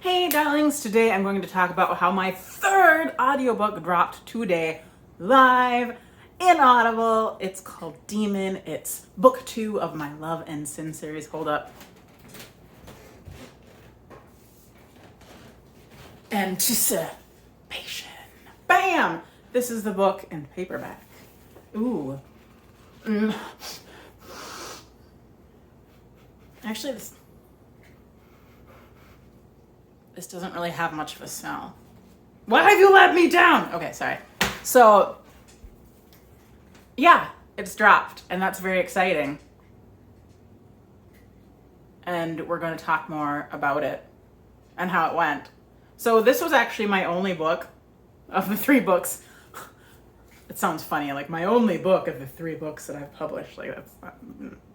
Hey darlings, today I'm going to talk about how my third audiobook dropped today live in Audible. It's called Demon. It's book 2 of my Love and Sin series. Hold up. Anticipation. Bam! This is the book in paperback. Ooh. Actually, this doesn't really have much of a smell. Why have you let me down? Okay, sorry. So, yeah, it's dropped, and that's very exciting. And we're going to talk more about it and how it went. So this was actually my only book of the 3 books. It sounds funny, like my only book of the 3 books that I've published. Like that's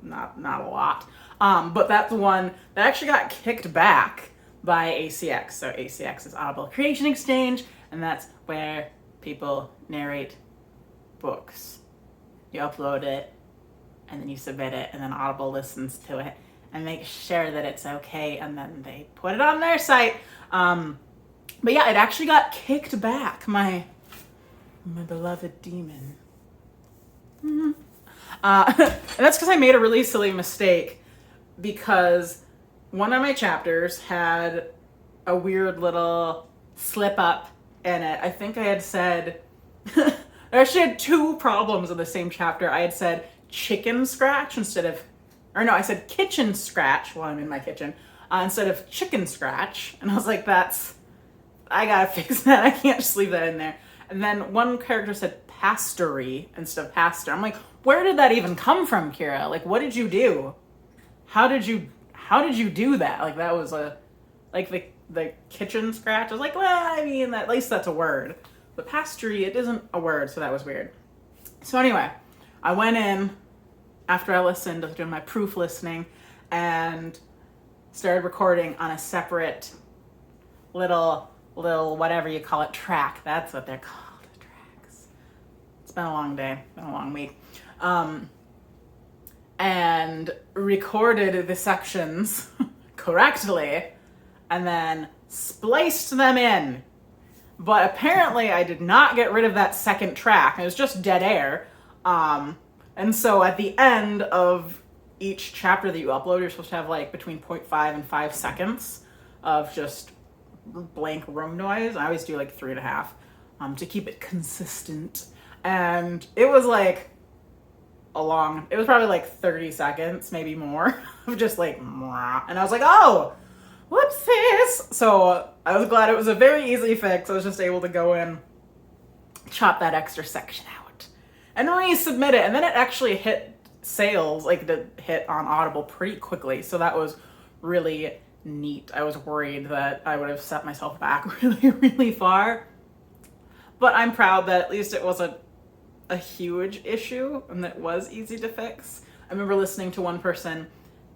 not a lot. But that's the one that actually got kicked back by ACX. So ACX is Audible Creation Exchange, and that's where people narrate books. You upload it, and then you submit it, and then Audible listens to it and makes sure that it's okay, and then they put it on their site. But yeah, it actually got kicked back. My beloved Demon. And that's because I made a really silly mistake, because one of my chapters had a weird little slip up in it. I think I had said, I actually had 2 problems in the same chapter. I had said chicken scratch instead of, or no, I said kitchen scratch while I'm in my kitchen, instead of chicken scratch. And I was like, I gotta fix that. I can't just leave that in there. And then one character said pastory instead of pastor. I'm like, where did that even come from, Kira? Like, what did you do? How did you do that? Like, that was the kitchen scratch. I was like, well, I mean, at least that's a word. But pastory, it isn't a word, so that was weird. So anyway, I went in after I listened to doing my proof listening and started recording on a separate little whatever you call it, track. That's what they're called, tracks. It's been a long day, been a long week. And recorded the sections correctly and then spliced them in. But apparently I did not get rid of that second track. It was just dead air. And so at the end of each chapter that you upload, you're supposed to have like between 0.5 and 5 seconds of just blank room noise. I always do like 3.5 to keep it consistent. And it was like it was probably like 30 seconds, maybe more, of just like, and I was like, oh, whoopsies. So I was glad it was a very easy fix. I was just able to go in, chop that extra section out, and resubmit it. And then it actually hit sales, like the hit on Audible pretty quickly. So that was really neat. I was worried that I would have set myself back really, really far. But I'm proud that at least it wasn't a huge issue and that it was easy to fix. I remember listening to one person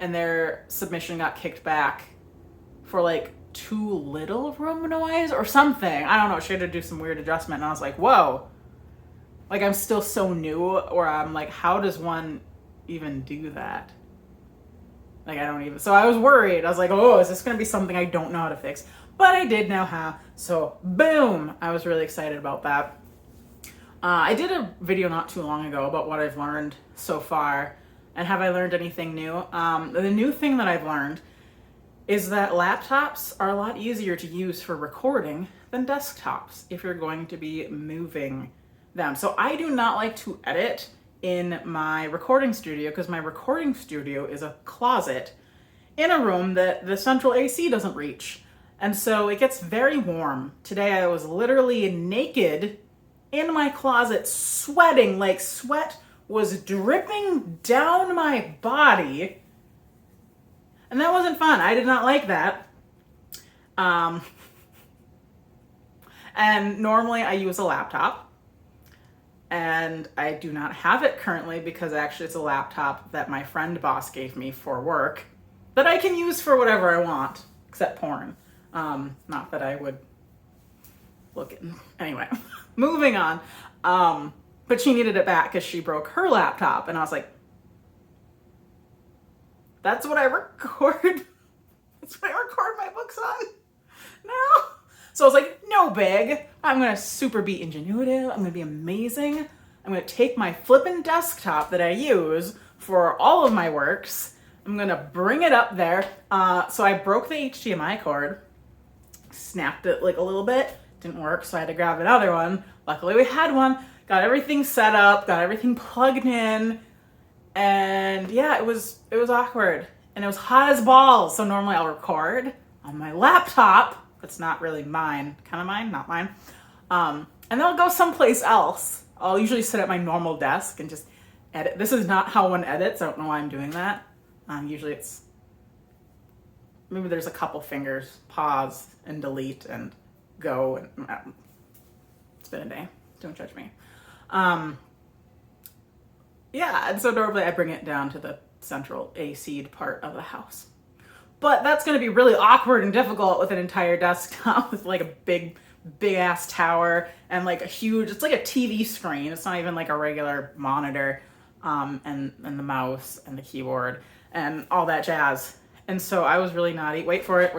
and their submission got kicked back for like too little room noise or something. I don't know. She had to do some weird adjustment, and I was like, whoa. Like, I'm still so new, or I'm like, how does one even do that? Like, I don't even. So I was worried. I was like, oh, is this going to be something I don't know how to fix? But I did know how. So boom. I was really excited about that. I did a video not too long ago about what I've learned so far, and have I learned anything new? The new thing that I've learned is that laptops are a lot easier to use for recording than desktops if you're going to be moving them. So I do not like to edit in my recording studio, because my recording studio is a closet in a room that the central AC doesn't reach. And so it gets very warm. Today I was literally naked in my closet, sweating, like sweat was dripping down my body. And that wasn't fun. I did not like that. And normally I use a laptop, and I do not have it currently because actually it's a laptop that my friend boss gave me for work that I can use for whatever I want, except porn. Not that I would look at. Anyway, moving on. But she needed it back because she broke her laptop, and I was like, that's what I record. That's what I record my books on. So I was like, no big. I'm gonna super be ingenuitive. I'm gonna be amazing. I'm gonna take my flippin' desktop that I use for all of my works. I'm gonna bring it up there. So I broke the HDMI cord, snapped it like a little bit, didn't work, so I had to grab another one. Luckily we had one, got everything set up, got everything plugged in, and yeah, it was awkward. And it was hot as balls, so normally I'll record on my laptop. That's not really mine, kind of mine, not mine. And then I'll go someplace else. I'll usually sit at my normal desk and just edit. This is not how one edits. I don't know why I'm doing that. Usually it's, maybe there's a couple fingers, pause and delete and go. And it's been a day. Don't judge me. Yeah, and so normally I bring it down to the central AC'd part of the house. But that's going to be really awkward and difficult with an entire desktop with like a big ass tower and like a huge, it's like a TV screen. It's not even like a regular monitor, and the mouse and the keyboard and all that jazz. And so I was really naughty. Wait for it.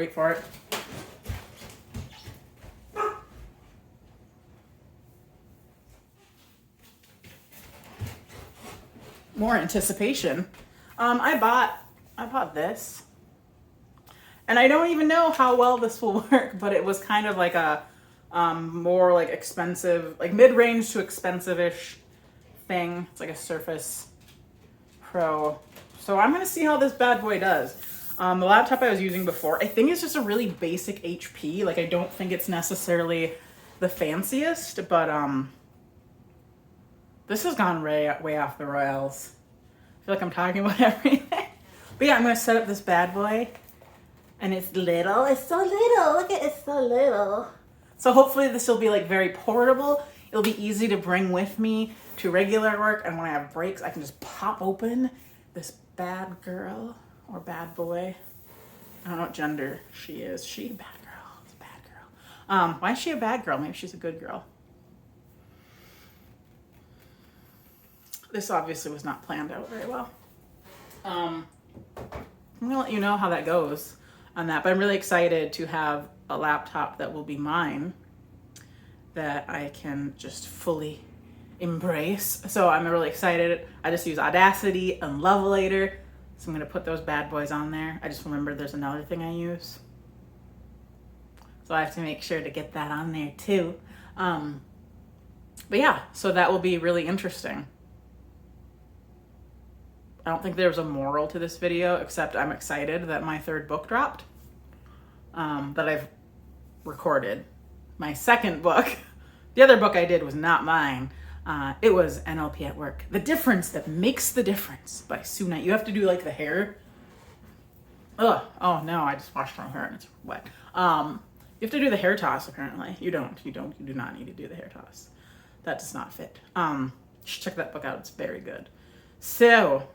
More anticipation. I bought this. And I don't even know how well this will work, but it was kind of like a more like expensive, like mid-range to expensive-ish thing. It's like a Surface Pro. So I'm gonna see how this bad boy does. The laptop I was using before, I think it's just a really basic HP. Like I don't think it's necessarily the fanciest, but this has gone way off the rails. I feel like I'm talking about everything. But yeah, I'm gonna set up this bad boy. And it's little, it's so little, look at it, it's so little. So hopefully this will be like very portable. It'll be easy to bring with me to regular work, and when I have breaks, I can just pop open this bad girl or bad boy. I don't know what gender she is. She a bad girl, it's a bad girl. Why is she a bad girl? Maybe she's a good girl. This obviously was not planned out very well. I'm gonna let you know how that goes on that, but I'm really excited to have a laptop that will be mine that I can just fully embrace. So I'm really excited. I just use Audacity and Levelator, so I'm gonna put those bad boys on there. I just remembered there's another thing I use, so I have to make sure to get that on there too. But yeah, so that will be really interesting. I don't think there's a moral to this video, except I'm excited that my third book dropped, that I've recorded. My second book, the other book I did was not mine. It was NLP at Work. The Difference That Makes the Difference by Sue Knight. You have to do like the hair. Ugh. Oh no, I just washed my hair and it's wet. You have to do the hair toss apparently. You do not need to do the hair toss. That does not fit. You should check that book out. It's very good. So,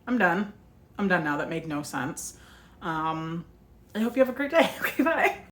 I'm done now. That made no sense. I hope you have a great day. Okay, bye.